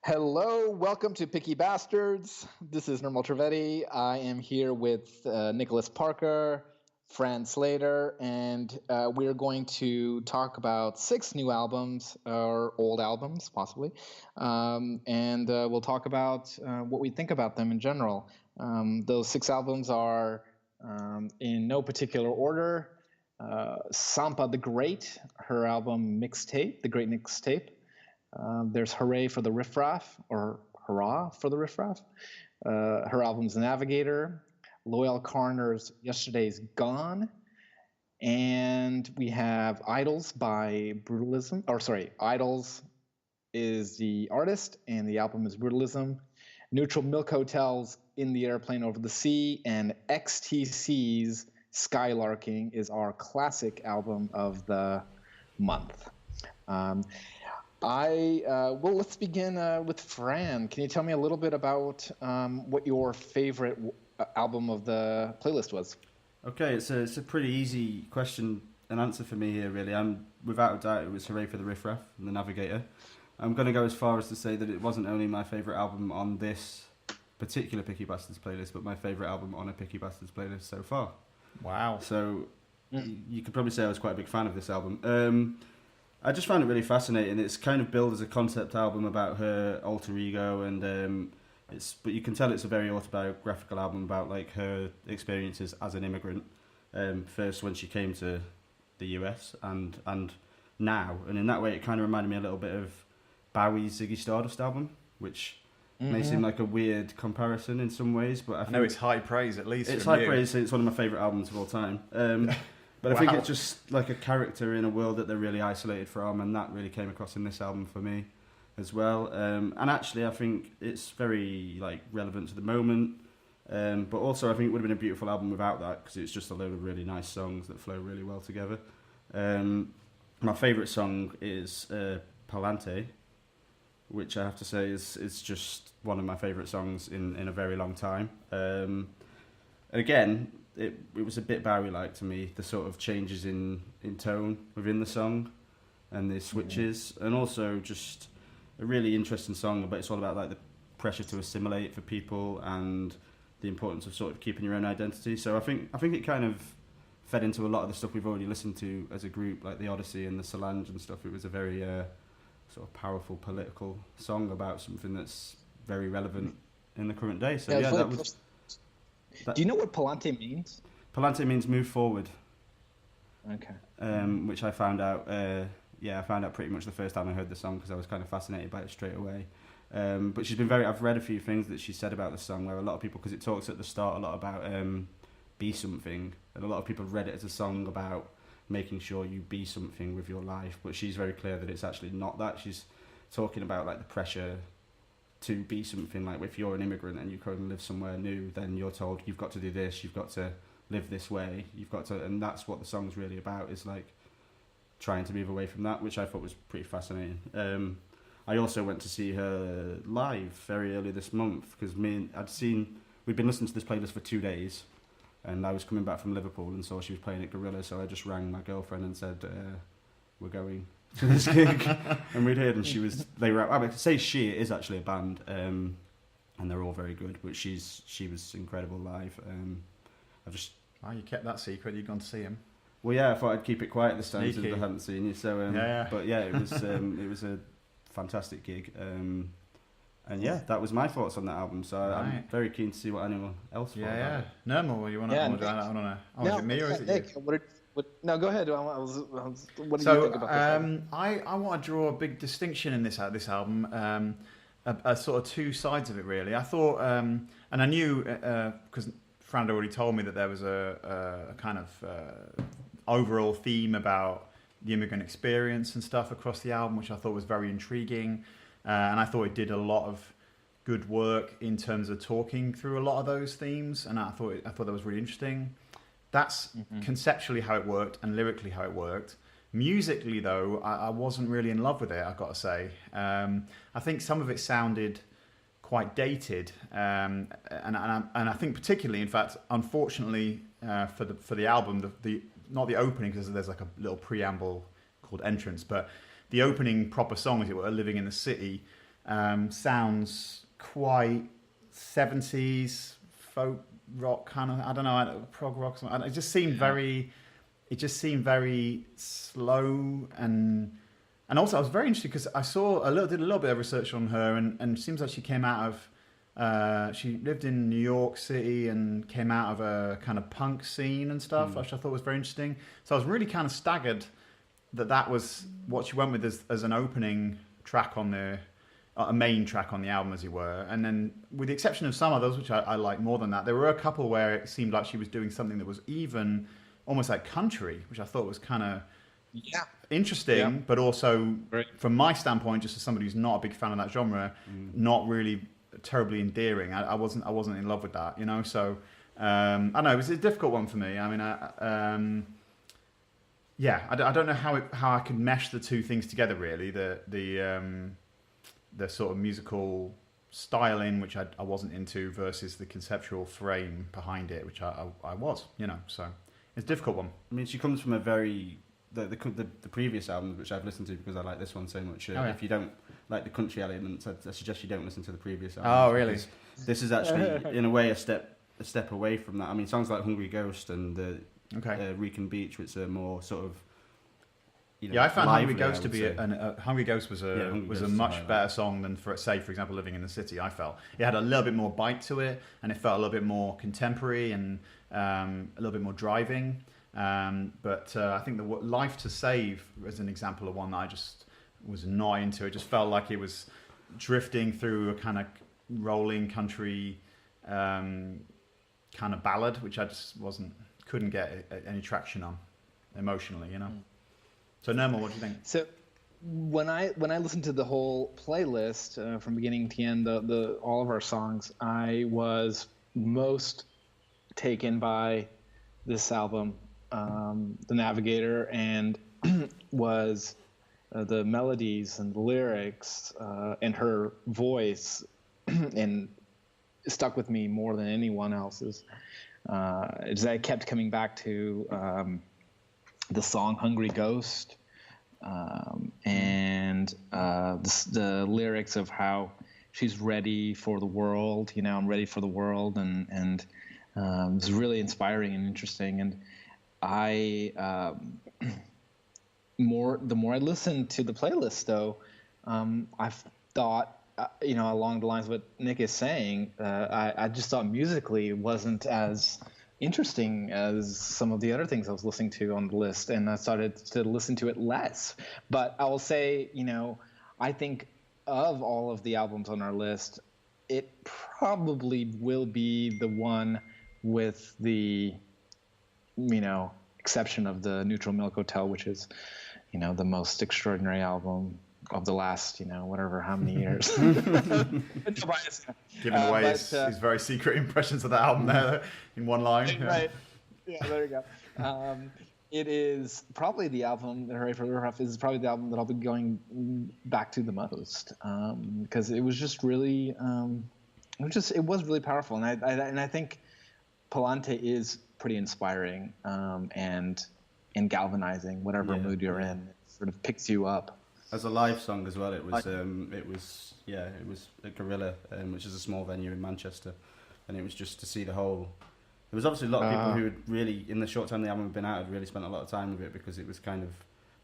Hello, welcome to Picky Bastards. This is Nirmal Trivedi. I am here with Nicholas Parker, Fran Slater, and we're going to talk about 6 new albums, or old albums, possibly. And we'll talk about what we think about them in general. Those 6 albums are in no particular order. Sampa the Great, her album Mixtape, The Great Mixtape. There's Hurray for the Riff Raff, or Hurrah for the Riff Raff. Her album's Navigator. Loyle Carner's Yesterday's Gone. And we have Idols by Brutalism. Idols is the artist, and the album is Brutalism. Neutral Milk Hotel's In the Airplane Over the Sea, and XTC's Skylarking is our classic album of the month. Let's begin with Fran. Can you tell me a little bit about what your favorite album of the playlist was? Okay, it's a pretty easy question and answer for me here, really. Without a doubt, it was Hurray for the Riff Raff and the Navigator. I'm going to go as far as to say that it wasn't only my favourite album on this particular Picky Bastards playlist, but my favourite album on a Picky Bastards playlist so far. Wow. So you could probably say I was quite a big fan of this album. I just found it really fascinating. It's kind of billed as a concept album about her alter ego, and but you can tell it's a very autobiographical album about like her experiences as an immigrant. First when she came to the US and now, and in that way it kind of reminded me a little bit of Bowie's Ziggy Stardust album, which may seem like a weird comparison in some ways, but I know it's high praise at least. It's high praise. It's one of my favourite albums of all time. But I think it's just like a character in a world that they're really isolated from, and that really came across in this album for me as well. And actually, I think it's very like relevant to the moment. But also, I think it would have been a beautiful album without that, because it's just a load of really nice songs that flow really well together. My favourite song is Palante, which I have to say is just one of my favourite songs in a very long time. And again, it was a bit Bowie-like to me, the sort of changes in tone within the song and the switches, and also just a really interesting song, but it's all about like the pressure to assimilate for people and the importance of sort of keeping your own identity. So I think it kind of fed into a lot of the stuff we've already listened to as a group, like the Odyssey and the Solange and stuff. It was a very sort of powerful political song about something that's very relevant in the current day. So yeah, that was... Do you know what Palante means? Palante means move forward. Okay. Which I found out. I found out pretty much the first time I heard the song, because I was kind of fascinated by it straight away. But she's been I've read a few things that she said about the song where a lot of people, because it talks at the start a lot about be something, and a lot of people read it as a song about making sure you be something with your life. But she's very clear that it's actually not that. She's talking about like the pressure to be something. Like if you're an immigrant and you go and live somewhere new, then you're told you've got to do this, you've got to live this way, you've got to, and that's what the song's really about, is like trying to move away from that, which I thought was pretty fascinating. I also went to see her live very early this month, because we'd been listening to this playlist for 2 days, and I was coming back from Liverpool and saw she was playing at Gorilla, so I just rang my girlfriend and said, we're going to this gig. And we'd heard, and I say she, it is actually a band, and they're all very good, but she was incredible live. You kept that secret, you'd gone to see him. Well, yeah, I thought I'd keep it quiet this time Sneaky. since I hadn't seen you. So, But yeah, it was a fantastic gig. And yeah, that was my thoughts on that album. So I'm very keen to see what anyone else thought about it. Nirmal, you want to? I don't know. Is it me or is it Nick, you? No, go ahead. What do you think about this album? I want to draw a big distinction in this album. A sort of two sides of it, really. I thought, and I knew because Fran already told me that there was a kind of overall theme about the immigrant experience and stuff across the album, which I thought was very intriguing. And I thought it did a lot of good work in terms of talking through a lot of those themes, and I thought that was really interesting. That's conceptually how it worked and lyrically how it worked. Musically, though, I wasn't really in love with it, I've got to say. I think some of it sounded quite dated, and I think particularly, in fact, unfortunately for the album, the not the opening, because there's like a little preamble called Entrance, but the opening proper song, as it were, Living in the City, sounds quite 70s folk rock kind of, I don't know, prog rock. It just seemed very slow, and also I was very interested because I did a little bit of research on her, and it seems like she came out of, she lived in New York City and came out of a kind of punk scene and stuff, which I thought was very interesting. So I was really kind of staggered that was what she went with as an opening track on a main track on the album, as it were. And then, with the exception of some others, which I like more than that, there were a couple where it seemed like she was doing something that was even almost like country, which I thought was kind of interesting, but also, from my standpoint, just as somebody who's not a big fan of that genre, not really terribly endearing. I wasn't in love with that, you know. So I don't know, it was a difficult one for me. I mean, I don't know how I could mesh the two things together, really. The sort of musical styling, which I wasn't into, versus the conceptual frame behind it, which I was, you know. So it's a difficult one. I mean, she comes from a very the previous albums, which I've listened to because I like this one so much. If you don't like the country elements, I suggest you don't listen to the previous albums. Oh, really? This is actually, in a way, a step away from that. I mean, songs like Hungry Ghost and Rican Beach, which are more sort of, you know, I found lively, Hungry Ghost to be Hungry Ghost was a much better song than, for example, Living in the City. I felt it had a little bit more bite to it, and it felt a little bit more contemporary and a little bit more driving. But I think the Life to Save is an example of one that I just was not into. It just felt like it was drifting through a kind of rolling country kind of ballad, which I just couldn't get any traction on emotionally, you know. So Nirmal, what do you think? So when I listened to the whole playlist from beginning to end, all of our songs, I was most taken by this album, The Navigator, and was the melodies and the lyrics and her voice, and it stuck with me more than anyone else's. I kept coming back to the song Hungry Ghost, and the lyrics of how she's ready for the world, you know, I'm ready for the world, and it was really inspiring and interesting. And the more I listened to the playlist, though, I thought, along the lines of what Nick is saying, I just thought musically it wasn't as interesting as some of the other things I was listening to on the list, and I started to listen to it less. But I will say, I think of all of the albums on our list, it probably will be the one with the, exception of the Neutral Milk Hotel, which is, the most extraordinary album of the last, whatever, how many years. Giving away his very secret impressions of the album there in one line. Right. Yeah, there you go. It is probably the album, Hurray for Riff Raff, is probably the album that I'll be going back to the most, because it was just really, it was really powerful. And I think Palante is pretty inspiring and galvanizing, whatever mood you're in. It sort of picks you up. As a live song as well, it was at Gorilla, which is a small venue in Manchester, and it was just to see the whole. There was obviously a lot of people who had really, in the short time the album had been out, had really spent a lot of time with it, because it was kind of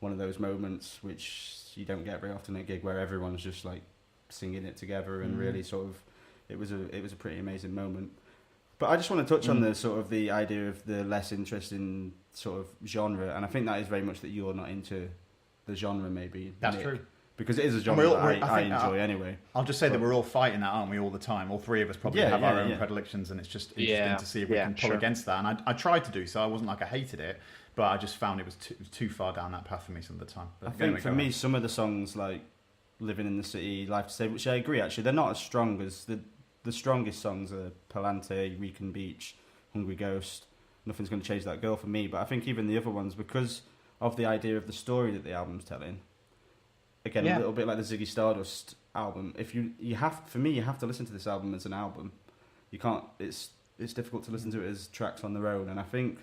one of those moments which you don't get very often at a gig, where everyone's just like singing it together and really sort of. It was a pretty amazing moment. But I just want to touch on the sort of the idea of the less interesting sort of genre, and I think that is very much that you're not into the genre, maybe. That's Nick, true. Because it is a genre that I enjoy anyway. I'll just say that we're all fighting that, aren't we, all the time? All three of us probably have our own predilections, and it's just interesting to see if we can pull against that. And I tried to do so. I wasn't like I hated it, but I just found it was too far down that path for me some of the time. But I think for me, some of the songs like Living in the City, Life to Save, which I agree, actually, they're not as strong as the strongest songs are Palante, Rican Beach, Hungry Ghost. Nothing's Going to Change That Girl for me. But I think even the other ones, because of the idea of the story that the album's telling, again, a little bit like the Ziggy Stardust album. If you have to listen to this album as an album. You can't. It's difficult to listen to it as tracks on their own. And I think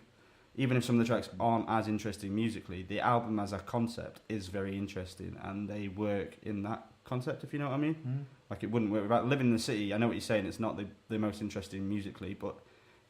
even if some of the tracks aren't as interesting musically, the album as a concept is very interesting, and they work in that concept, if you know what I mean. Like it wouldn't work about living in the city. I know what you're saying. It's not the most interesting musically, but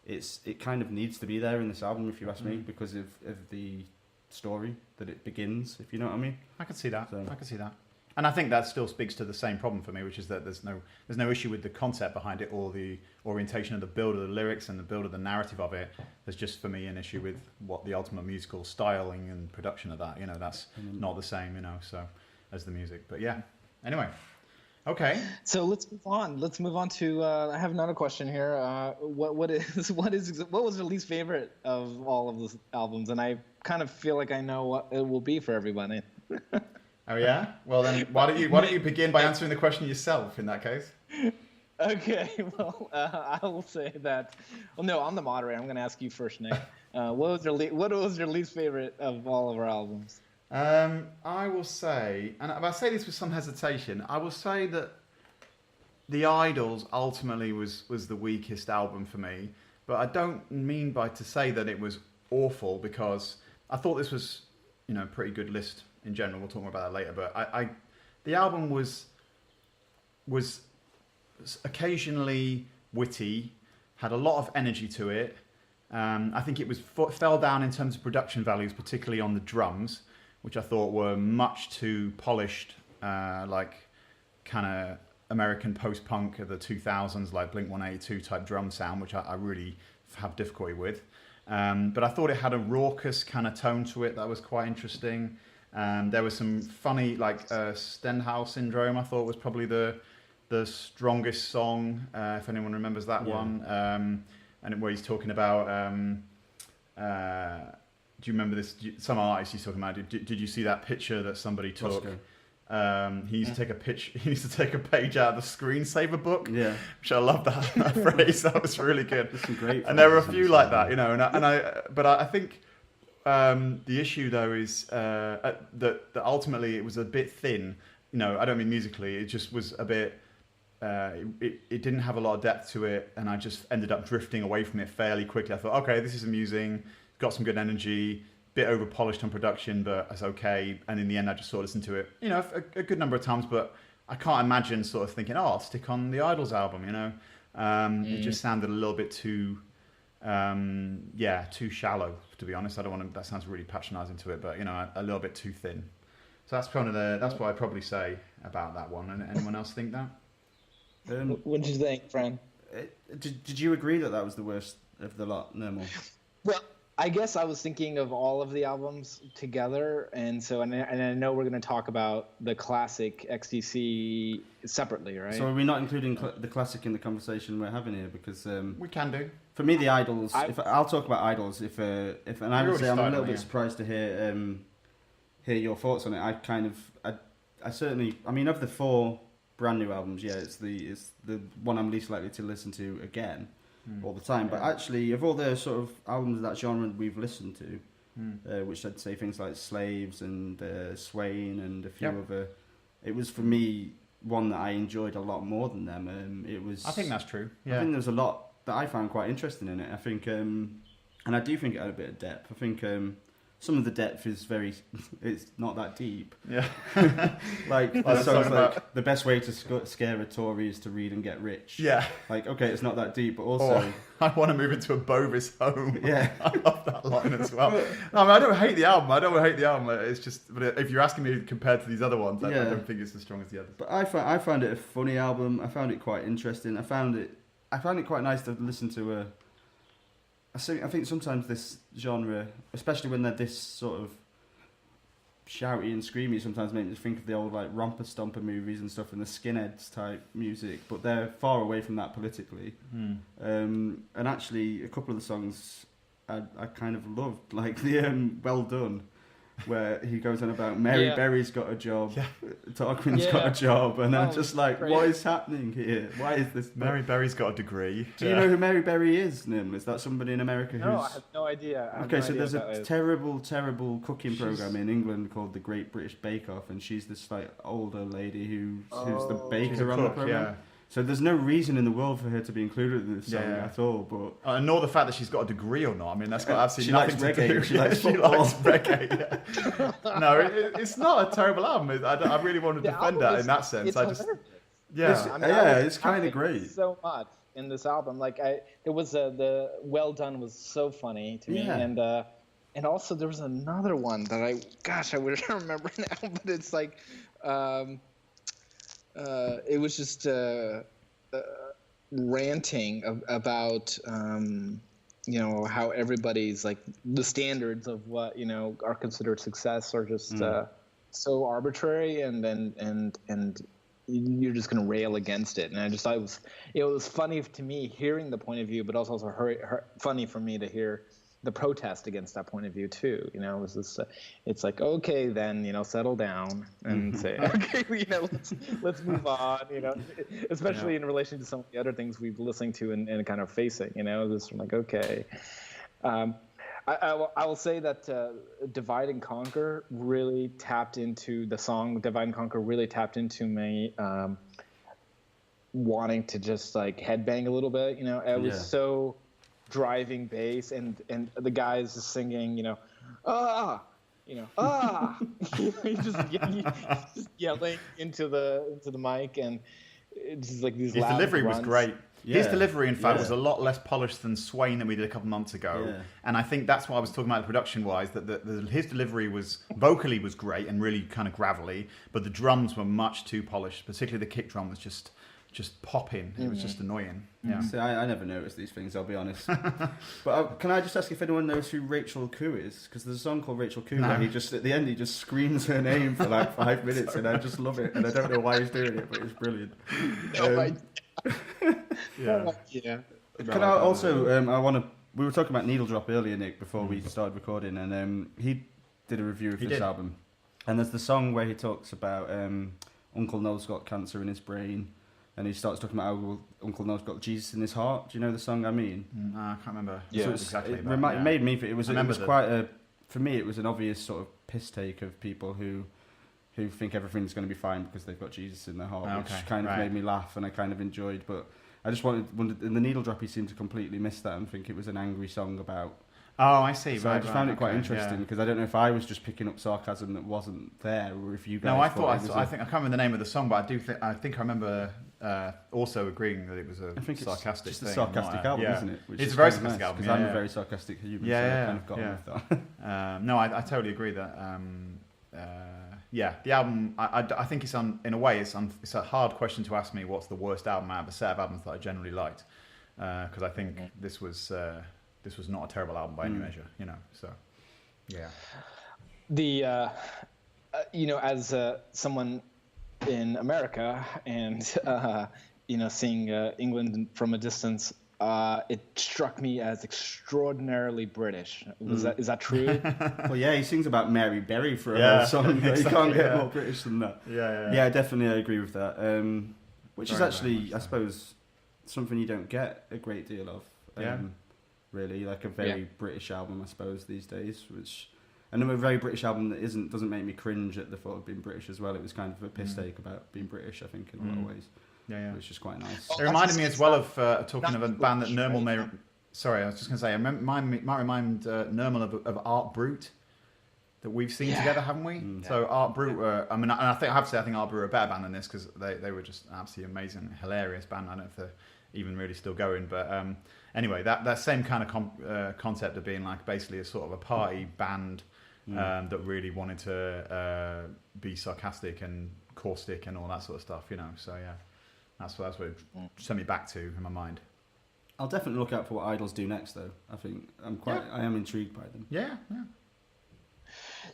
it kind of needs to be there in this album, if you ask me, because of the story that it begins, if you know what I mean. I can see that. I can see that. And I think that still speaks to the same problem for me, which is that there's no issue with the concept behind it or the orientation of the build of the lyrics and the build of the narrative of it. There's just, for me, an issue with what the ultimate musical styling and production of that. You know, that's not the same, you know, so as the music. But yeah, anyway. Okay. So let's move on. Let's move on to. I have another question here. What was the least favorite of all of the albums? And I kind of feel like I know what it will be for everybody. Oh yeah. Well then, why don't you begin by answering the question yourself in that case? Okay. Well, I will say that. Well, no, I'm the moderator. I'm going to ask you first, Nick. What was your least favorite of all of our albums? I will say, and I say this with some hesitation, I will say that The Idols ultimately was the weakest album for me, but I don't mean to say that it was awful, because I thought this was, you know, a pretty good list in general. We'll talk more about that later, but the album was occasionally witty, had a lot of energy to it. I think it fell down in terms of production values, particularly on the drums, which I thought were much too polished, like kind of American post-punk of the 2000s, like Blink-182 type drum sound, which I really have difficulty with. But I thought it had a raucous kind of tone to it that was quite interesting. There was some funny, like Stenhouse Syndrome, I thought was probably the strongest song, if anyone remembers that one. And where he's talking about... do you remember this? Some artist he's talking about. Did you see that picture that somebody took? He needs to take a He needs to take a page out of the screensaver book. Yeah, which I love that phrase. That was really good. That's great. And there were a few like that, you know. But I think the issue though is that ultimately it was a bit thin. You know, I don't mean musically. It just was a bit. It didn't have a lot of depth to it, and I just ended up drifting away from it fairly quickly. I thought, okay, this is amusing. Got some good energy, bit over polished on production, but it's okay. And in the end, I just sort of listened to it, you know, a good number of times. But I can't imagine sort of thinking, oh, I'll stick on the Idols album, you know. It just sounded a little bit too, too shallow, to be honest. I don't want to. That sounds really patronising to it, but you know, a little bit too thin. So that's kind of that's what I'd probably say about that one. And anyone else think that? What did you think, Fran? Did you agree that was the worst of the lot, Nirmal? Well, I guess I was thinking of all of the albums together, and so and I know we're going to talk about the classic XTC separately, right? So are we not including the classic in the conversation we're having here? Because we can do. For me, the Idols. I'll talk about Idols. And I would say I'm a little bit surprised to hear your thoughts on it. I certainly. I mean, of the 4 brand new albums, it's the one I'm least likely to listen to again. All the time, but actually, of all the sort of albums of that genre we've listened to, which I'd say things like Slaves and Swain and a few other, it was for me one that I enjoyed a lot more than them. It was. I think that's true. Yeah. I think there's a lot that I found quite interesting in it. I think, and I do think it had a bit of depth. I think some of the depth is it's not that deep. Yeah. like the songs like the best way to scare a Tory is to read and get rich. Yeah. Like, okay, it's not that deep, but also I want to move into a Bovis home. Yeah. I love that line as well. No, I mean, I don't hate the album. It's just, but if you're asking me compared to these other ones, I don't think it's as strong as the others. But I found it a funny album. I found it quite interesting. I found it quite nice to listen to I think sometimes this genre, especially when they're this sort of shouty and screamy, sometimes make me think of the old like Romper Stomper movies and stuff and the skinheads type music, but they're far away from that politically. And actually, a couple of the songs I kind of loved, like the Well Done, where he goes on about Mary Berry's got a job, Tarquin's got a job, and I'm just like, what is happening here? Why is this? Mary Berry's got a degree. Do you know who Mary Berry is, Nirmal? Is that somebody in America who's... No, I have no idea. There's a terrible cooking program in England called the Great British Bake Off, and she's this like older lady who's the baker on the program. So there's no reason in the world for her to be included in this song at all. But nor the fact that she's got a degree or not. I mean, that's got absolutely nothing to do. She likes football. Reggae. Yeah. No, it's not a terrible album. I really want to defend that in that sense. It's kind of great. So much in this album. Like there was the Well Done was so funny to me, and also there was another one that I wish I remember now, but it's like. It was just ranting about how everybody's like the standards of what are considered success are just so arbitrary, and you're just going to rail against it. And I just thought it was funny to me hearing the point of view, but also funny for me to hear the protest against that point of view too. It was this. It's like, okay, then settle down and say, okay, let's move on. Especially in relation to some of the other things we've listened to and kind of facing. This like, okay. I will say that Divide and Conquer really tapped into the song. Divide and Conquer really tapped into me wanting to just like headbang a little bit. I was so driving bass and the guys just singing, he's just yelling into the mic, and it's just like these. His delivery runs. Was great. His delivery, in fact, was a lot less polished than Swain that we did a couple months ago, and I think that's what I was talking about production-wise. That his delivery was vocally was great and really kind of gravelly, but the drums were much too polished. Particularly the kick drum was just popping. It was just annoying. Yeah. See, I never noticed these things, I'll be honest. But can I just ask if anyone knows who Rachel Koo is? Because there's a song called Rachel Koo where he just, at the end, he just screams her name for like 5 minutes, and I just love it. And I don't know why he's doing it, but it's brilliant. Can I also, we were talking about Needle Drop earlier, Nick, before we started recording, and he did a review of this album. And there's the song where he talks about Uncle Noel's got cancer in his brain. And he starts talking about how Uncle Noel's got Jesus in his heart. Do you know the song I mean? No, I can't remember. So exactly. It made me. It was quite a. For me, it was an obvious sort of piss take of people who think everything's going to be fine because they've got Jesus in their heart, which kind of made me laugh and I kind of enjoyed. But I just wondered in the Needle Drop, he seemed to completely miss that and think it was an angry song about. Oh, I see. So I just found it quite interesting because I don't know if I was just picking up sarcasm that wasn't there, or if you guys. No, I think I can't remember the name of the song, but I think I remember also agreeing that it was a sarcastic it's thing. a sarcastic album, isn't it? It's a very sarcastic album because I'm a very sarcastic human. So I kind of got on with that. No, I totally agree that. The album. I think it's in a way it's a hard question to ask me. What's the worst album out of a set of albums that I generally liked? Because I think this was not a terrible album by any measure. So yeah. The as someone in America and seeing England from a distance, it struck me as extraordinarily British. Is that true? Well, yeah, he sings about Mary Berry for a whole song. Exactly, you can't get more British than that. Yeah, definitely, I agree with that. Which is actually, I suppose, something you don't get a great deal of. Really, like a very British album, I suppose, these days. And a very British album that doesn't make me cringe at the thought of being British as well. It was kind of a piss take about being British, I think, in a lot of ways. Which is quite nice. It reminded me as well of talking of a band that Nirmal may. Sorry, I was just going to say, might remind Nirmal of Art Brut that we've seen together, haven't we? So Art Brut were, I have to say, I think Art Brut were a better band than this because they were just an absolutely amazing, hilarious band. I don't know if they're even really still going, but anyway, that same kind of concept of being like basically a sort of a party band that really wanted to be sarcastic and caustic and all that sort of stuff, So yeah, that's what it sent me back to in my mind. I'll definitely look out for what Idols do next, though. I think I am intrigued by them. Yeah.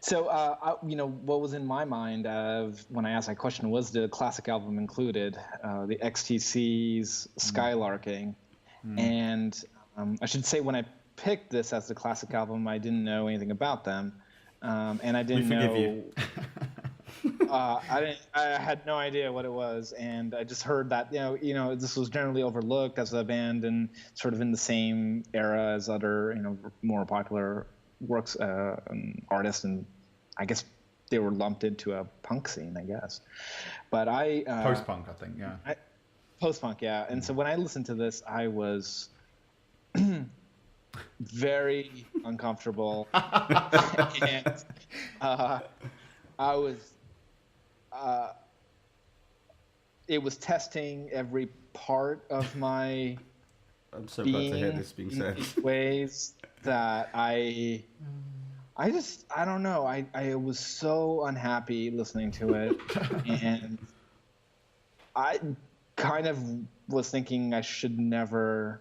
So, what was in my mind when I asked that question was the classic album included, the XTC's Skylarking. And I should say when I picked this as the classic album, I didn't know anything about them. And I didn't know... We forgive you. I had no idea what it was, and I just heard that this was generally overlooked as a band and sort of in the same era as other more popular works artists, and I guess they were lumped into a punk scene, I guess. But post-punk, I think, Post-punk, yeah. And so when I listened to this, I was very uncomfortable. And I was... it was testing every part of my I'm so glad to hear this being said. In ways that I don't know. I was so unhappy listening to it. And I kind of was thinking I should never,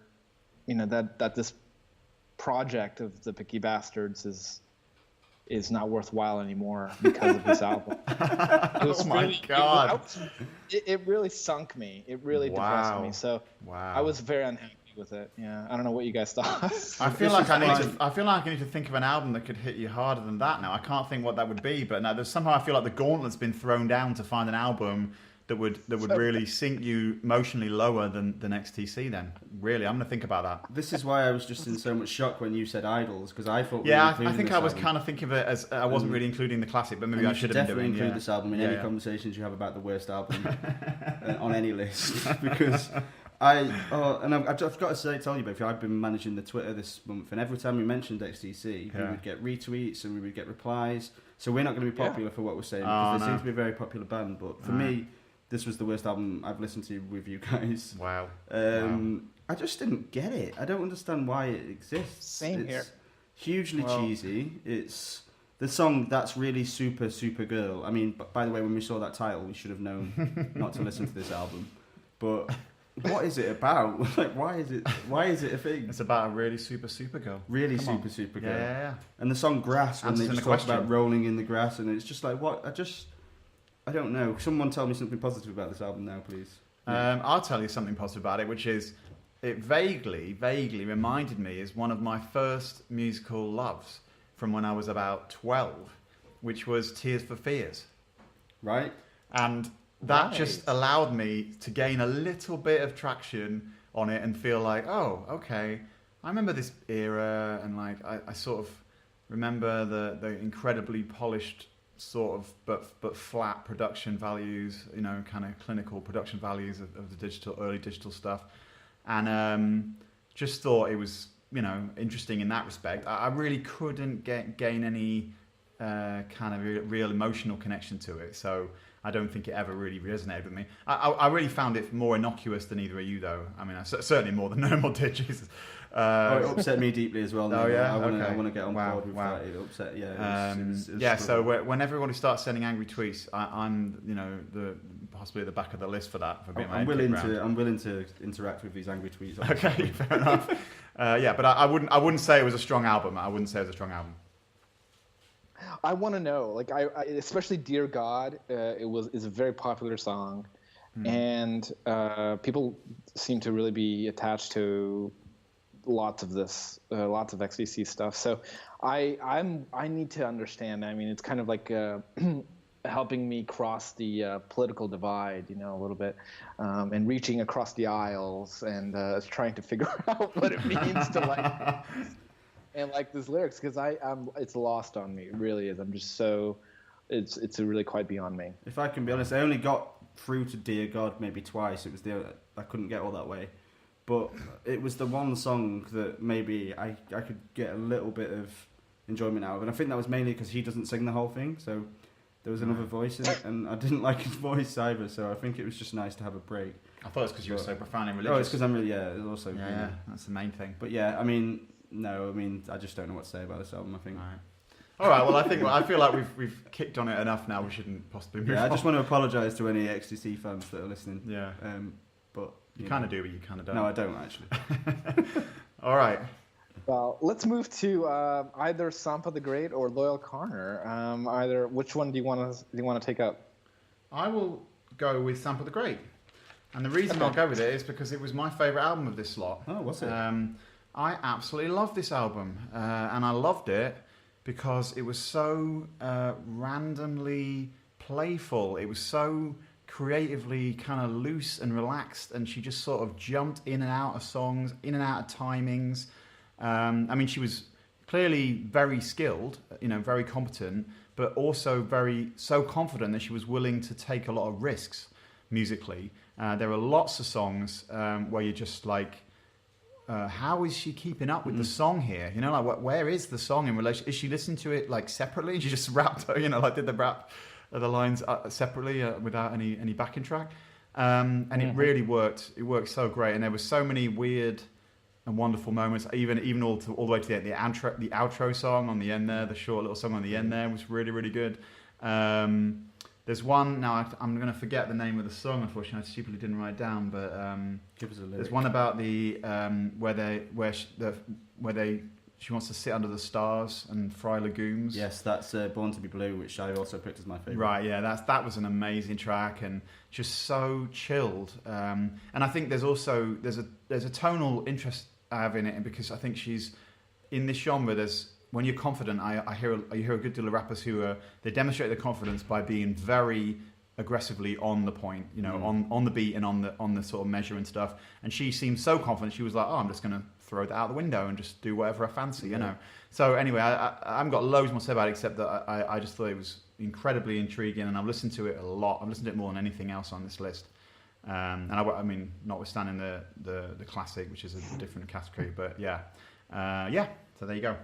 that this project of the Picky Bastards is not worthwhile anymore because of this album. Oh my God. It really sunk me. It really depressed me. So I was very unhappy with it. Yeah, I don't know what you guys thought. I feel like I need to think of an album that could hit you harder than that now. I can't think what that would be, but now somehow I feel like the gauntlet's been thrown down to find an album that would really sink you emotionally lower than XTC. Then really, I'm going to think about that. This is why I was just in so much shock when you said Idols, because I thought I think I was kind of thinking of it as I wasn't really including the classic, but maybe I should have been doing. Definitely include this album in any conversations you have about the worst album on any list, because I've got to tell you, both, I've been managing the Twitter this month, and every time we mentioned XTC, we would get retweets and we would get replies. So we're not going to be popular for what we're saying, because they seem to be a very popular band. But for me, this was the worst album I've listened to with you guys. Wow. I just didn't get it. I don't understand why it exists. Same here. Hugely cheesy. It's the song That's Really Super Super Girl. I mean, by the way, when we saw that title, we should have known not to listen to this album. But what is it about? Like, why is it a thing? It's about a really super super girl. Really super girl. Yeah. And the song Grass, when they just talk about rolling in the grass, and it's just like, what? I don't know. Someone tell me something positive about this album now, please. I'll tell you something positive about it, which is it vaguely reminded me as one of my first musical loves from when I was about 12, which was Tears for Fears. Right. And that just allowed me to gain a little bit of traction on it and feel like, oh, okay, I remember this era, and like I sort of remember the incredibly polished sort of but flat production values, kind of clinical production values of the early digital stuff, and just thought it was interesting in that respect. I really couldn't gain any kind of real emotional connection to it, so I don't think it ever really resonated with me. I really found it more innocuous than either of you, though. I mean, certainly more than Nirmal did. Jesus. It upset me deeply as well. Oh yeah, I want to get on board with that. It upset, yeah. So when everybody starts sending angry tweets, I'm possibly at the back of the list for that. I'm willing to interact with these angry tweets. Okay, fair enough. But I wouldn't say it was a strong album. I want to know, like, I especially "Dear God," is a very popular song, and people seem to really be attached to lots of XTC stuff. So I need to understand. I mean, it's kind of like helping me cross the political divide, a little bit, and reaching across the aisles and trying to figure out what it means to like. And like this lyrics, because it's lost on me. It really is. I'm just so, it's really quite beyond me. If I can be honest, I only got through to Dear God maybe twice. It was I couldn't get all that way, but it was the one song that maybe I could get a little bit of enjoyment out of, and I think that was mainly because he doesn't sing the whole thing, so there was another voice in it, and I didn't like his voice either. So I think it was just nice to have a break. I thought it was because you were so profoundly religious. Oh, it's because I'm really also yeah. That's the main thing. But yeah, I mean. No, I just don't know what to say about this album, I think. All right. Well, I feel like we've kicked on it enough now. We shouldn't possibly move on. I just want to apologise to any XTC fans that are listening. Yeah. But you kind of do, but you kind of don't. No, I don't, actually. All right. Well, let's move to either Sampa the Great or Loyle Carner. Which one do you want to take up? I will go with Sampa the Great. And the reason I'll go with it is because it was my favourite album of this slot. Oh, was it? I absolutely loved this album, and I loved it because it was so randomly playful. It was so creatively kind of loose and relaxed, and she just sort of jumped in and out of songs, in and out of timings. I mean, she was clearly very skilled, very competent, but also so confident that she was willing to take a lot of risks, musically. There are lots of songs where you're just like, how is she keeping up with the song here? You know, like where is the song in relation? Is she listening to it like separately? She just rapped, you know, like did the rap the lines separately without any backing track, and it really worked. It worked so great, and there were so many weird and wonderful moments. Even all the way to the outro song on the end there, the short little song on the end there was really, really good. There's one now. I'm going to forget the name of the song. Unfortunately, I stupidly didn't write it down. But give us a lyric. There's one about the she wants to sit under the stars and fry legumes. Yes, that's Born to Be Blue, which I also picked as my favourite. Right, yeah, that was an amazing track and just so chilled. And I think there's a tonal interest I have in it, because I think she's in this genre. When you're confident, I hear a good deal of rappers who they demonstrate their confidence by being very aggressively on the point, you know, on the beat and on the sort of measure and stuff. And she seemed so confident. She was like, "Oh, I'm just gonna throw that out the window and just do whatever I fancy," you know. So anyway, I haven't got loads more to say about it, except that I just thought it was incredibly intriguing, and I've listened to it a lot. I've listened to it more than anything else on this list. And I mean, notwithstanding the classic, which is a different category, but yeah. So there you go.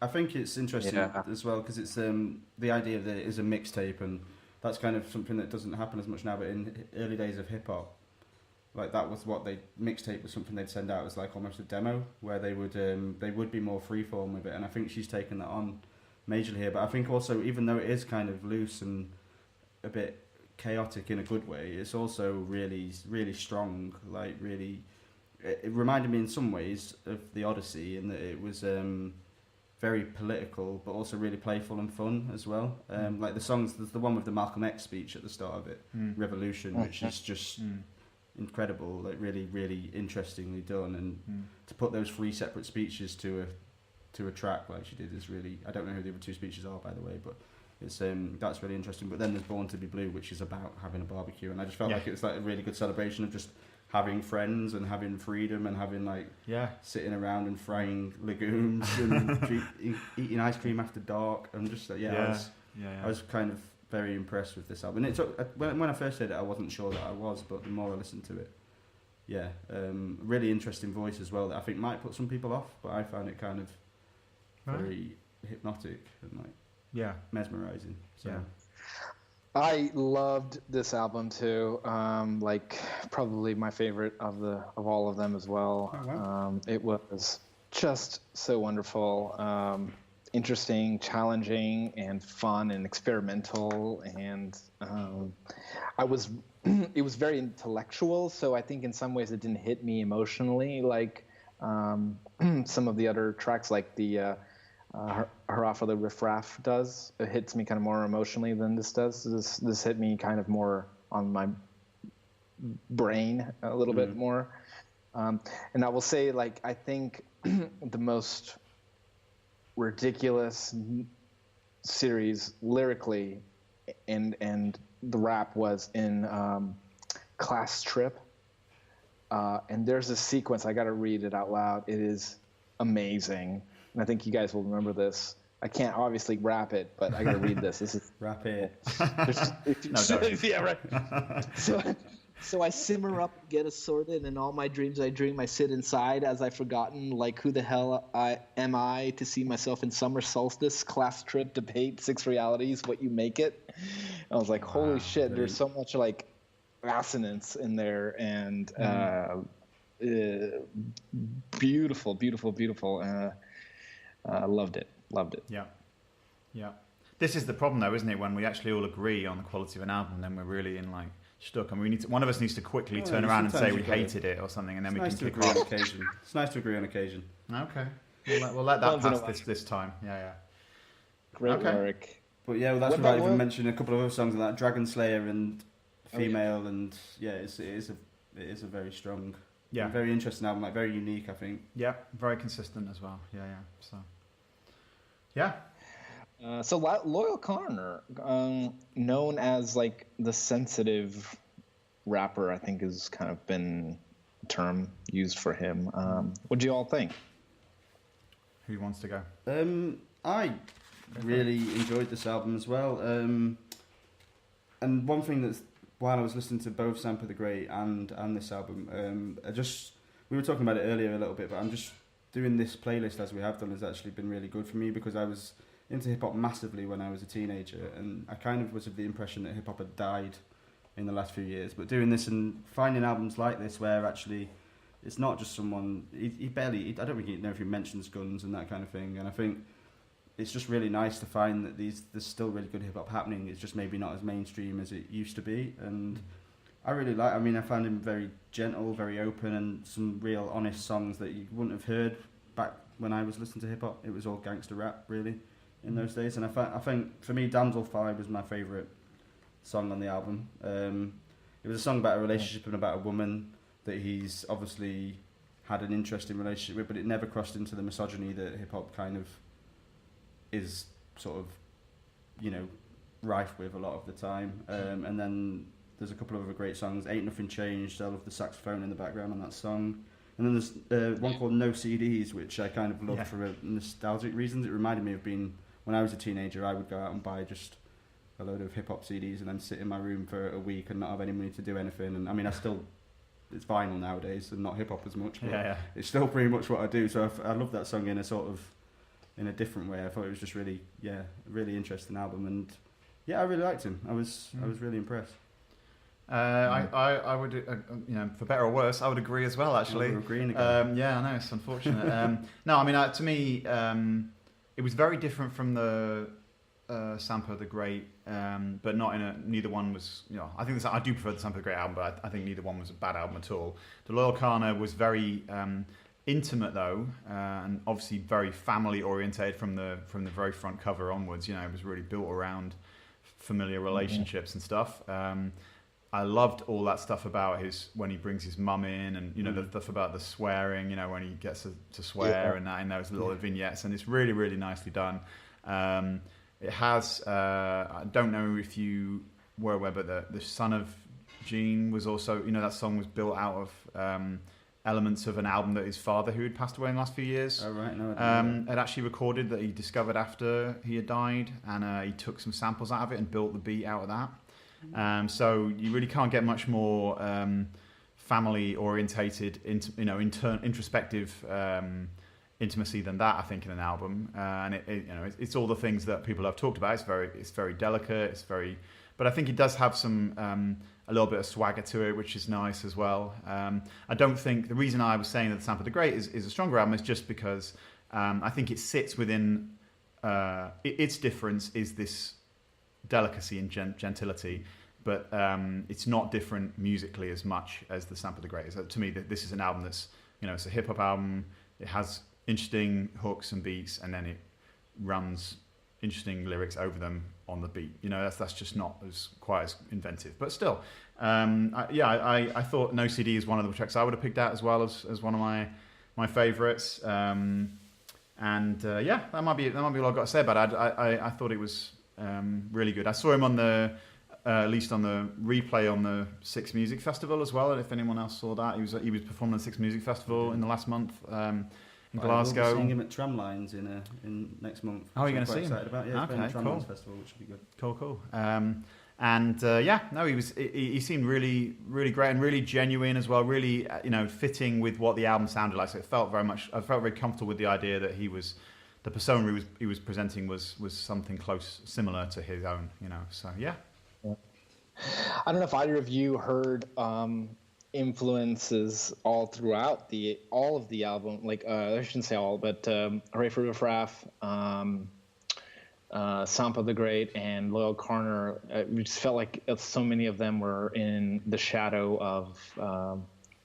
I think it's interesting as well, because it's the idea that it is a mixtape, and that's kind of something that doesn't happen as much now. But in early days of hip hop, like that was what mixtape was something they'd send out as like almost a demo, where they would be more freeform with it. And I think she's taken that on majorly here. But I think also, even though it is kind of loose and a bit chaotic in a good way, it's also really, really strong. Like really, it reminded me in some ways of the Odyssey, in that it was very political, but also really playful and fun as well. Like the songs, there's the one with the Malcolm X speech at the start of it, Revolution, which is just incredible, like really, really interestingly done. And to put those 3 separate speeches to a track like she did is really, I don't know who the other 2 speeches are, by the way, but it's that's really interesting. But then there's Born to Be Blue, which is about having a barbecue, and I just felt like it was like a really good celebration of just having friends and having freedom and having like sitting around and frying legumes and eating ice cream after dark. And just I was kind of very impressed with this album. And it took, when I first heard it, I wasn't sure that I was, but the more I listened to it, really interesting voice as well, that I think might put some people off, but I found it kind of very hypnotic and like mesmerizing. So. Yeah. I loved this album too. Like probably my favorite of all of them as well. Oh, wow. It was just so wonderful, interesting, challenging, and fun and experimental. And it was very intellectual. So I think in some ways it didn't hit me emotionally like some of the other tracks, like the Hurray for the Riff Raff does. It hits me kind of more emotionally than this does. This hit me kind of more on my brain a little bit more. And I will say, like, I think the most ridiculous series lyrically and the rap was in Class Trip. And there's a sequence, I got to read it out loud. It is amazing. And I think you guys will remember this. I can't obviously rap it, but I gotta read this. This is rap it. Yeah, right. So I simmer up, get assorted, and all my dreams I dream. I sit inside as I've forgotten, like who the hell am I to see myself in summer solstice, class trip, debate, 6 realities, what you make it. I was like, holy shit! Brilliant. There's so much like assonance in there, and beautiful, beautiful, beautiful. Loved it. Yeah. This is the problem, though, isn't it? When we actually all agree on the quality of an album, then we're really in like stuck, and we need to. One of us needs to quickly turn around and say we hated it or something, and then we can kick off. Occasion. It's nice to agree on occasion. Okay, we'll let that pass this time. Yeah. Great work. But yeah, well, that's what I even mentioned a couple of other songs like that, Dragon Slayer and Female, and it is a very strong. Yeah, very interesting album, like very unique, I think. Yeah, very consistent as well. Yeah. So, yeah. So Loyle Carner, known as like the sensitive rapper, I think has kind of been a term used for him. What do you all think? Who wants to go? I really enjoyed this album as well. And one while I was listening to both Sampa the Great and this album, we were talking about it earlier a little bit, but I'm just doing this playlist as we have done has actually been really good for me, because I was into hip hop massively when I was a teenager, and I kind of was of the impression that hip hop had died in the last few years. But doing this and finding albums like this where actually it's not just someone, I don't think know if he mentions guns and that kind of thing, and I think it's just really nice to find that there's still really good hip hop happening. It's just maybe not as mainstream as it used to be, and I really I found him very gentle, very open, and some real honest songs that you wouldn't have heard back when I was listening to hip hop. It was all gangster rap really in those days, and I think for me Damsel 5 was my favourite song on the album. It was a song about a relationship and about a woman that he's obviously had an interesting relationship with, but it never crossed into the misogyny that hip hop kind of is sort of, rife with a lot of the time. And then there's a couple of other great songs. Ain't Nothing Changed, I love the saxophone in the background on that song. And then there's one called No CDs, which I kind of loved for nostalgic reasons. It reminded me of being, when I was a teenager, I would go out and buy just a load of hip hop CDs and then sit in my room for a week and not have any money to do anything. And I mean, it's vinyl nowadays and not hip hop as much, but it's still pretty much what I do. So I love that song in a different way. I thought it was just really interesting album, and I really liked him. I was really impressed. I would, for better or worse, I would agree as well. Actually, we're agreeing again. I know it's unfortunate. No, I mean, to me, it was very different from the Sampa the Great, but not in a. Neither one was. I think I do prefer the Sampa the Great album, but I think neither one was a bad album at all. The Loyle Carner was very intimate though, and obviously very family orientated from the very front cover onwards. It was really built around familiar relationships and stuff. I loved all that stuff about when he brings his mum in, and the stuff about the swearing, when he gets to swear and that in those little vignettes, and it's really, really nicely done. It has, I don't know if you were aware, but the Son of Gene was also, that song was built out of elements of an album that his father, who had passed away in the last few years, had actually recorded, that he discovered after he had died, and he took some samples out of it and built the beat out of that. So you really can't get much more family orientated, introspective intimacy than that, I think, in an album. And it's all the things that people have talked about. It's very delicate. But I think it does have some a little bit of swagger to it, which is nice as well. I don't think the reason I was saying that Sampa the Great is a stronger album is just because I think it sits within its difference is this delicacy and gentility, but it's not different musically as much as the Sampa the Great is. To me, this is an album that's, it's a hip hop album. It has interesting hooks and beats, and then it runs interesting lyrics over them on the beat. That's just not quite as inventive, but still, I thought No CD is one of the tracks I would have picked out as well as one of my favourites. That might be all I've got to say about it. I thought it was really good. I saw him on at least on the replay on the Six Music Festival as well. And if anyone else saw that, he was performing at the Six Music Festival in the last month in Glasgow. We'll be seeing him at Tramlines in next month. Oh, you're going to see him? Excited about Okay, Tramlines Festival, which would be good. Cool. He seemed really, really great and really genuine as well. Really, fitting with what the album sounded like. So I felt very comfortable with the idea that the persona he was presenting was something similar to his own. So yeah. I don't know if either of you heard influences all throughout all of the album. Like I shouldn't say all, but Hurray for Riff Raff, Sampa the Great, and Loyle Carner. It just felt like so many of them were in the shadow of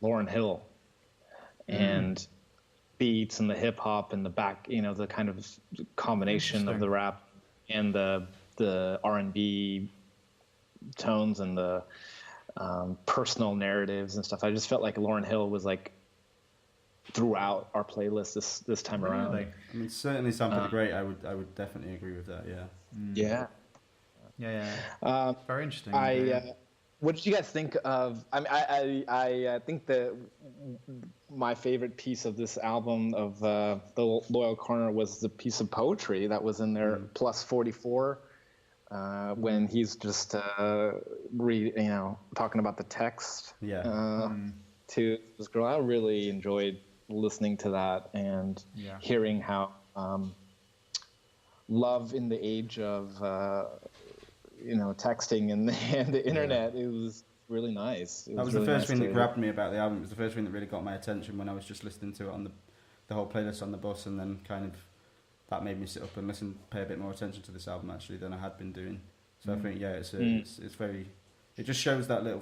Lauryn Hill, and beats and the hip hop and the back, the kind of combination of the rap and the R&B tones and the personal narratives and stuff. I just felt like Lauryn Hill was like throughout our playlist this time around. I mean, certainly Sampa the Great. I would definitely agree with that. Yeah. Very interesting. What did you guys think of? I think that my favorite piece of this album of the Loyle Carner was the piece of poetry that was in there, plus 44. when he's just talking about the text to this girl. I really enjoyed listening to that and hearing how love in the age of texting and the internet, it was really nice. That was the first thing that grabbed me about the album. It was the first thing that really got my attention when I was just listening to it on the whole playlist on the bus, and then kind of that made me sit up and pay a bit more attention to this album actually than I had been doing. So I think it's very, it just shows that little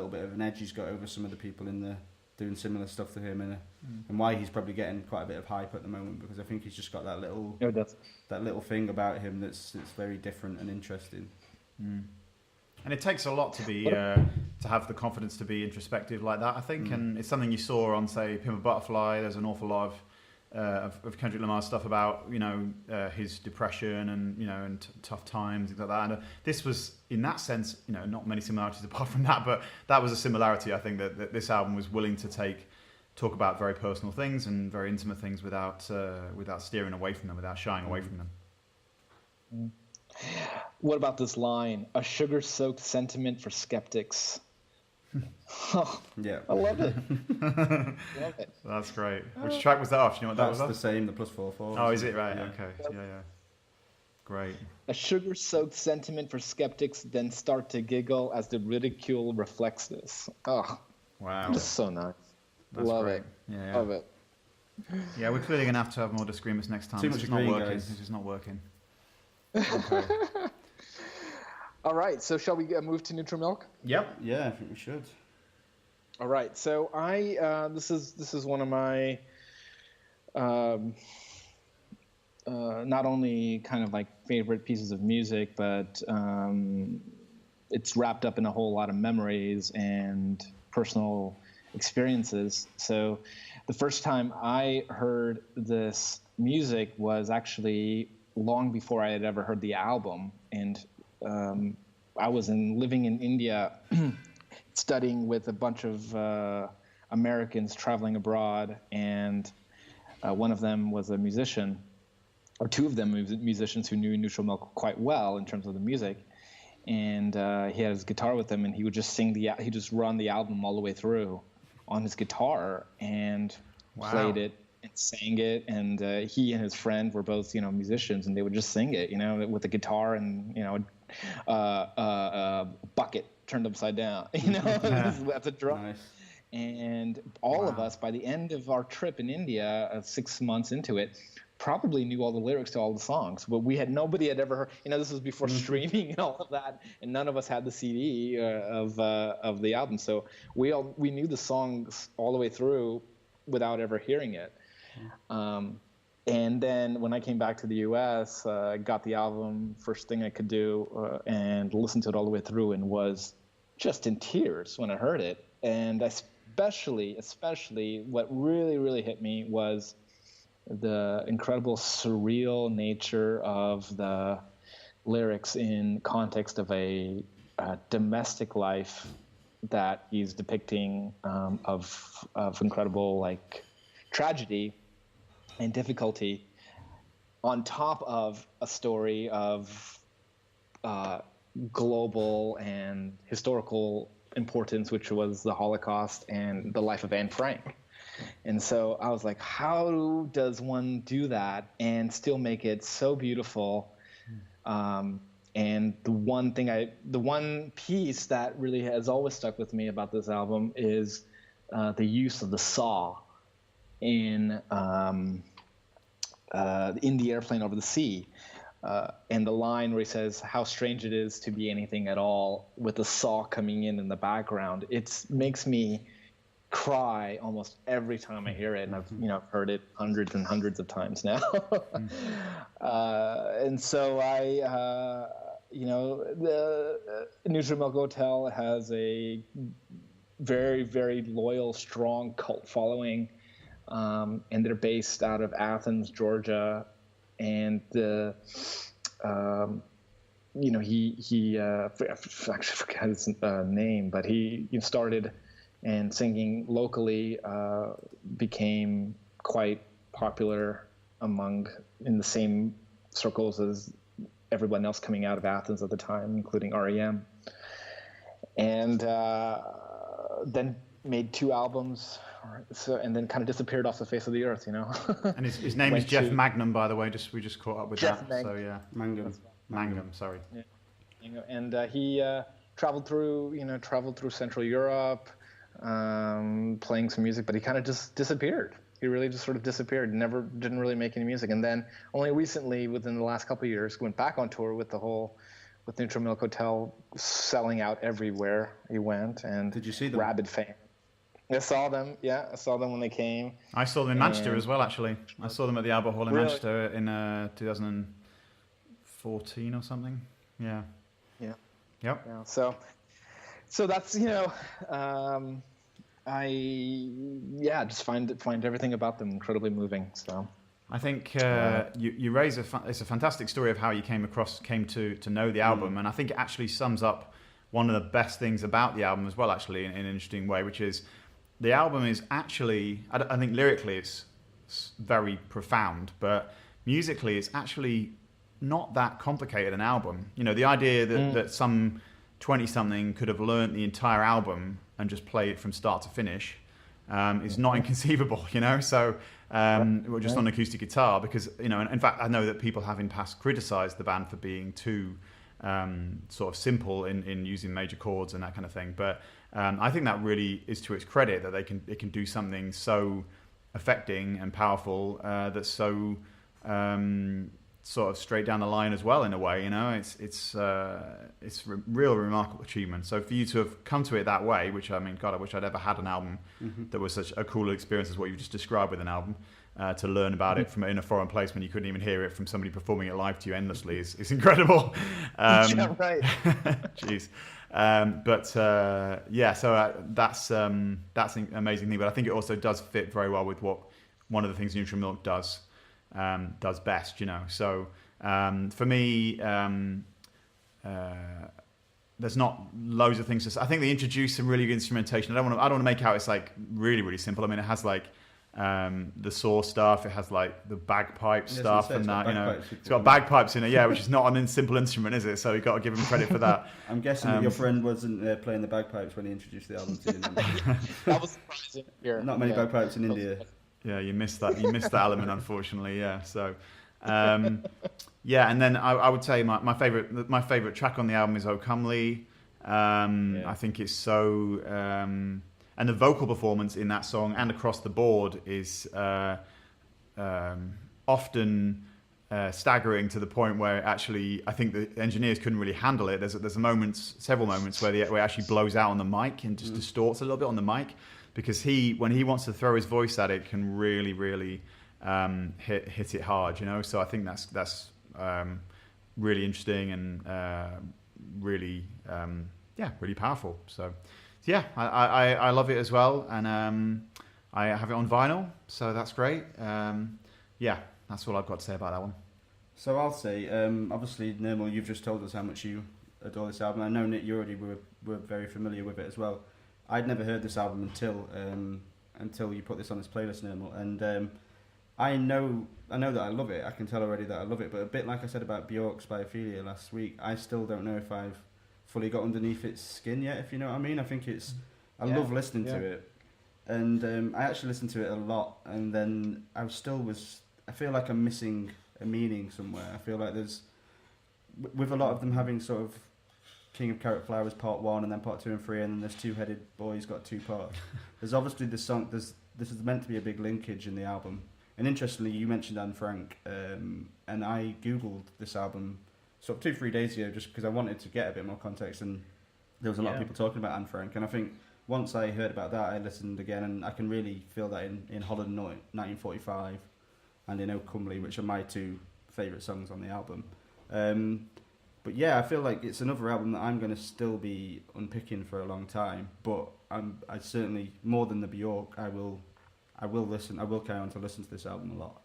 bit of an edge he's got over some of the people in there doing similar stuff to him, and why he's probably getting quite a bit of hype at the moment, because I think he's just got that little thing about him that's very different and interesting. And it takes a lot to be to have the confidence to be introspective like that, I think, and it's something you saw on, say, Pimp a Butterfly. There's an awful lot of Kendrick Lamar's stuff about his depression and tough times, things like that. And this was, in that sense, not many similarities apart from that, but that was a similarity. I think that this album was willing to talk about very personal things and very intimate things without steering away from them, without shying away from them. What about this line? A sugar-soaked sentiment for skeptics. Oh, yeah, I love it. Love it. That's great. Which track was that off? Do you know what that was off? That's the same, the +44. Oh, is it? Right, yeah. Okay. Yeah. Great. A sugar-soaked sentiment for skeptics, then start to giggle as the ridicule reflects this. Oh, wow. Just so nice. That's love great. It. Yeah. Love it. Yeah, we're clearly going to have more disagreements next time. Too much agreeing, guys. This is not working. Okay. All right, so shall we move to Neutral Milk? Yep. Yeah, I think we should. All right, so this is one of my not only kind of like favorite pieces of music, but it's wrapped up in a whole lot of memories and personal experiences. So the first time I heard this music was actually long before I had ever heard the album, and I was living in India, studying with a bunch of Americans traveling abroad, and one of them was a musician, or two of them musicians who knew Neutral Milk quite well in terms of the music, and he had his guitar with him, and he would just he just run the album all the way through on his guitar and played it and sang it, and he and his friend were both musicians, and they would just sing it with the guitar and a bucket turned upside down that's a drum. Nice. And all of us, by the end of our trip in India, 6 months into it, probably knew all the lyrics to all the songs, but nobody had ever heard. This was before streaming and all of that, and none of us had the CD of the album, so we knew the songs all the way through without ever hearing it. And then when I came back to the U.S., I got the album, first thing I could do, and listened to it all the way through, and was just in tears when I heard it. And especially what really, really hit me was the incredible surreal nature of the lyrics in context of a domestic life that he's depicting of incredible tragedy and difficulty, on top of a story of global and historical importance, which was the Holocaust and the life of Anne Frank. And so I was like, how does one do that and still make it so beautiful? And the one piece that really has always stuck with me about this album is the use of the saw in the Airplane Over the Sea, and the line where he says, "How strange it is to be anything at all," with the saw coming in the background. It makes me cry almost every time I hear it, and I've heard it hundreds and hundreds of times now. And so the Neutral Milk Hotel has a very, very loyal, strong cult following. And they're based out of Athens, Georgia, and he I actually forgot his name, but he started and singing locally, became quite popular in the same circles as everyone else coming out of Athens at the time, including REM. And then made 2 albums, and then kind of disappeared off the face of the earth, you know. And his name is Jeff Magnum, by the way. We just caught up with Jeff that. So yeah, Mangum. Sorry. Yeah. And he traveled through Central Europe, playing some music, but he kind of just disappeared. He really just sort of disappeared. Didn't really make any music. And then only recently, within the last couple of years, went back on tour with Neutral Milk Hotel selling out everywhere he went. And did you see them? Rabid fame. I saw them. Yeah, I saw them when they came. I saw them in Manchester as well. Actually, I saw them at the Albert Hall in Manchester in 2014 or something. Yeah. Yeah. Yep. Yeah. So that's I just find everything about them incredibly moving. So I think you raise it's a fantastic story of how you came to know the album, and I think it actually sums up one of the best things about the album as well, actually, in an interesting way, which is the album is actually, I think lyrically it's very profound, but musically it's actually not that complicated an album. You know, the idea that some 20-something could have learnt the entire album and just play it from start to finish is not inconceivable, you know. So just on acoustic guitar, because, you know, in fact I know that people have in past criticised the band for being too sort of simple in using major chords and that kind of thing, but I think that really is to its credit that it can do something so affecting and powerful that's so sort of straight down the line as well, in a way, you know. It's real remarkable achievement. So for you to have come to it that way, which, I mean, God, I wish I'd ever had an album that was such a cool experience as what you just described with an album. To learn about it from in a foreign place when you couldn't even hear it from somebody performing it live to you endlessly is incredible. Yeah, right. Jeez. So that's an amazing thing. But I think it also does fit very well with what one of the things Neutral Milk does best, you know. So for me, there's not loads of things to say. I think they introduced some really good instrumentation. I don't want to make out it's like really, really simple. I mean, it has like the saw stuff, it has like the bagpipe stuff, and that, you know, it's got bagpipes in it, yeah, which is not a simple instrument, is it? So you've got to give him credit for that. I'm guessing that your friend wasn't playing the bagpipes when he introduced the album to you. That was surprising. Here. Not many bagpipes in India. Yeah, you missed that element, unfortunately. Yeah, so yeah, and then I would say my favorite track on the album is "Oh Comely." I think it's so. And the vocal performance in that song and across the board is often staggering, to the point where actually I think the engineers couldn't really handle it. There's several moments where it actually blows out on the mic and just distorts a little bit on the mic, because when he wants to throw his voice at it, can really, really hit it hard, you know. So I think that's really interesting and really really powerful. So. Yeah, I love it as well, and I have it on vinyl, so that's great. Yeah, that's all I've got to say about that one. So I'll say, obviously, Nirmal, you've just told us how much you adore this album. I know, Nick, you already were very familiar with it as well. I'd never heard this album until you put this on this playlist, Nirmal, and I know that I love it. I can tell already that I love it, but a bit like I said about Bjork's Biophilia last week, I still don't know if I've fully got underneath its skin yet, if you know what I mean. I think I love listening to it, and I actually listened to it a lot, and then I feel like I'm missing a meaning somewhere. I feel like there's, with a lot of them having sort of King of Carrot Flowers Part 1 and then Part 2 and 3, and then there's Two-Headed Boy's got 2 parts. There's obviously this song, this is meant to be a big linkage in the album. And interestingly, you mentioned Anne Frank, and I googled this album sort of 2-3 days ago, just because I wanted to get a bit more context, and there was a lot of people talking about Anne Frank, and I think once I heard about that, I listened again, and I can really feel that in Holland 1945 and in "Oh Comely," which are my 2 favourite songs on the album. But yeah, I feel like it's another album that I'm going to still be unpicking for a long time, but I certainly, more than the Bjork, I will carry on to listen to this album a lot.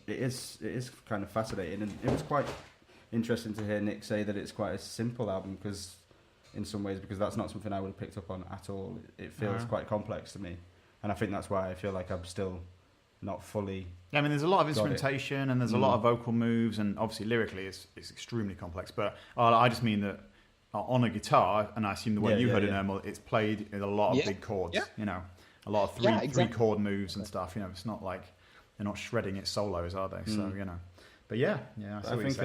It is kind of fascinating, and it was quite interesting to hear Nick say that it's quite a simple album, because in some ways, because that's not something I would have picked up on at all. It feels quite complex to me, and I think that's why I feel like I'm still not fully. Yeah, I mean, there's a lot of instrumentation and there's a lot of vocal moves, and obviously lyrically it's extremely complex. But I just mean that on a guitar, and I assume the way you heard it, Nirmal, it's played in a lot of big chords. You know, a lot of three chord moves and stuff. You know, it's not like they're not shredding it solos, are they? So you know, but I think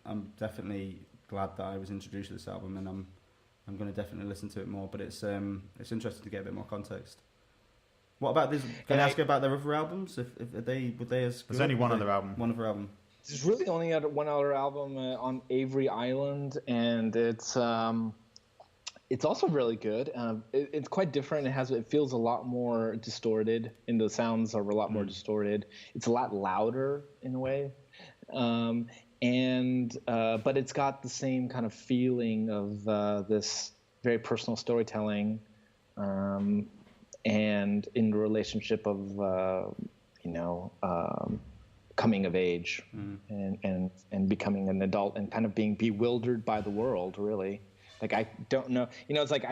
I'm definitely glad that I was introduced to this album, and I'm going to definitely listen to it more. But it's interesting to get a bit more context. What about this? Can I ask you about their other albums? If would they as good? There's only one other album. One other album. There's really only one other album on Avery Island, and it's also really good. It's quite different. It feels a lot more distorted, and the sounds are a lot more distorted. It's a lot louder in a way, but it's got the same kind of feeling of this very personal storytelling. And in the relationship of, coming of age and becoming an adult and kind of being bewildered by the world, really. Like, I don't know, it's like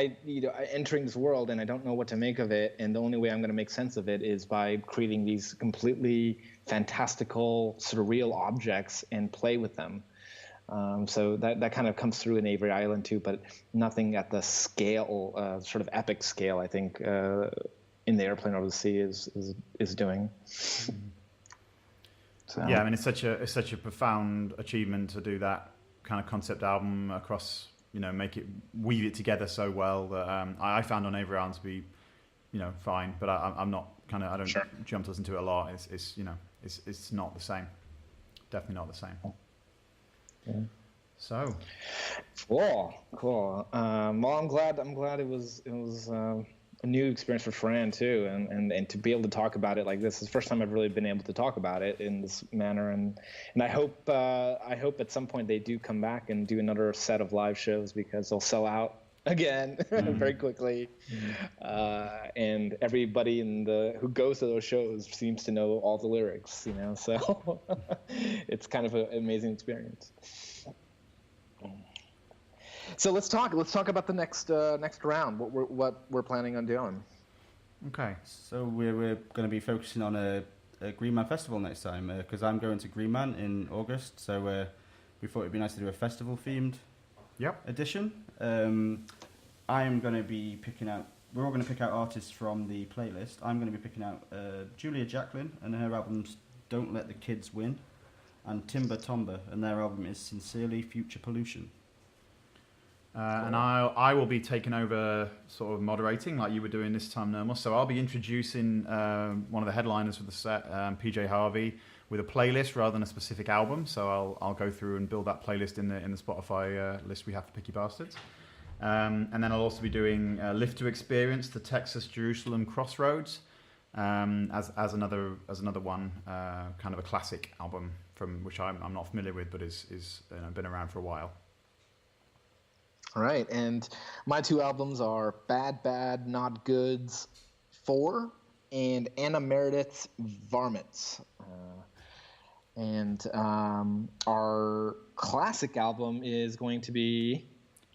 entering this world and I don't know what to make of it. And the only way I'm going to make sense of it is by creating these completely fantastical, surreal objects and play with them. So that kind of comes through in Avery Island too, but nothing at the scale, sort of epic scale, I think, in the Airplane Over the Sea is doing. So. Yeah, I mean, it's such a profound achievement to do that kind of concept album across, weave it together so well that I found on Avery Island to be, fine, but I'm not I don't jump to listen to it a lot. It's not the same. Definitely not the same. Yeah. So cool. Well, I'm glad it was a new experience for Fran too, and to be able to talk about it like this is the first time I've really been able to talk about it in this manner, and I hope at some point they do come back and do another set of live shows, because they'll sell out again very quickly, and everybody who goes to those shows seems to know all the lyrics, so it's kind of an amazing experience. So let's talk about the next round. What we're planning on doing. Okay. So we're going to be focusing on a Green Man Festival next time, because I'm going to Green Man in August. So we thought it'd be nice to do a festival themed edition. I am going to be picking out. We're all going to pick out artists from the playlist. I'm going to be picking out Julia Jacqueline and her albums "Don't Let the Kids Win," and Timber Tomba, and their album is "Sincerely Future Pollution." And I will be taking over sort of moderating like you were doing this time, Nirmal. So I'll be introducing one of the headliners for the set, PJ Harvey, with a playlist rather than a specific album. So I'll go through and build that playlist in the Spotify list we have for Picky Bastards. And then I'll also be doing Live to Experience, the Texas Jerusalem Crossroads, as another one, kind of a classic album from which I'm not familiar with, but is been around for a while. All right, and my two albums are Bad Bad Not Goods 4 and Anna Meredith's Varmints. And our classic album is going to be...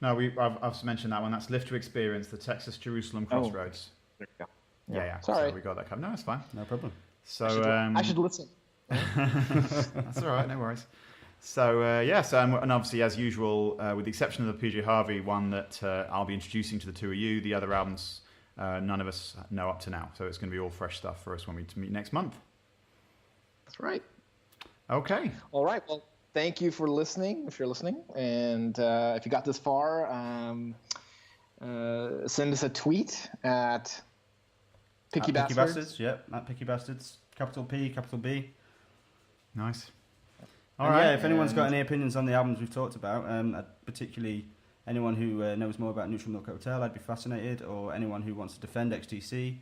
No, I've mentioned that one. That's Live to Experience, the Texas Jerusalem Crossroads. There we go. Yeah. Sorry. So we got that covered. No, it's fine. No problem. So I should listen. That's all right, no worries. So and obviously as usual, with the exception of the PJ Harvey one that I'll be introducing to the two of you, the other albums none of us know up to now. So it's going to be all fresh stuff for us when we meet next month. That's right. Okay. All right. Well, thank you for listening, if you're listening, and if you got this far, send us a tweet at Picky Bastards. Yep, at Picky Bastards. Capital P, capital B. Nice. All right. Yeah, if anyone's got any opinions on the albums we've talked about, particularly anyone who knows more about Neutral Milk Hotel, I'd be fascinated, or anyone who wants to defend XTC,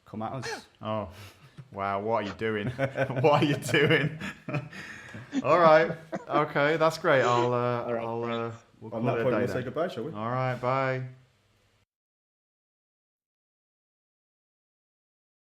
come at us. Oh, wow, what are you doing? What are you doing? All right, okay, that's great. We'll on that point, we'll say goodbye, shall we? All right, bye.